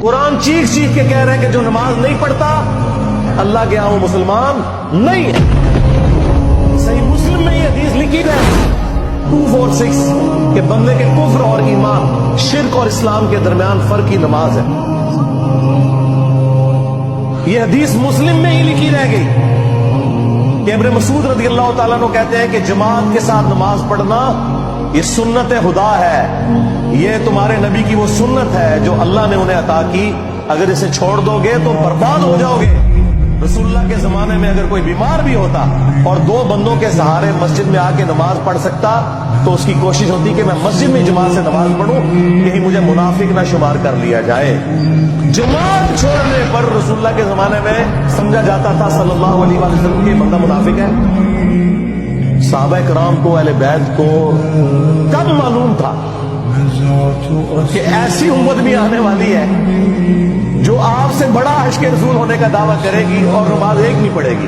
कुरान चीख चीख के कह रहे हैं कि जो नमाज नहीं पढ़ता अल्लाह के यहाँ वो मुसलमान नहीं है। सही मुस्लिम में ये हदीस लिखी है 246 के बंदे के कुफ्र और ईमान, शिर्क और इस्लाम के दरमियान फर्क की नमाज है। ये हदीस मुस्लिम में ही लिखी रह गई कि इब्न मसूद रज़ी अल्लाह ताला अन्हु कहते हैं कि जमात के साथ नमाज पढ़ना ये सुन्नत खुदा है, ये तुम्हारे नबी की वो सुन्नत है जो अल्लाह ने उन्हें अता की। अगर इसे छोड़ दोगे तो बर्बाद हो जाओगे। रसूलुल्लाह के जमाने में अगर कोई बीमार भी होता और दो बंदों के सहारे मस्जिद में आके नमाज पढ़ सकता तो उसकी कोशिश होती कि मैं मस्जिद में जमात से नमाज पढ़ूं, कहीं मुझे मुनाफिक ना शुमार कर लिया जाए। जमात छोड़ने पर रसूलुल्लाह के जमाने में समझा जाता था सल्लल्लाहु अलैहि वसल्लम के बंदा मुनाफिक है। सहाबा कराम को, अहले बैत को कब मालूम था कि ऐसी उम्मत भी आने वाली है जो आपसे बड़ा इश्क़ रसूल होने का दावा करेगी और नमाज एक नहीं पढ़ेगी।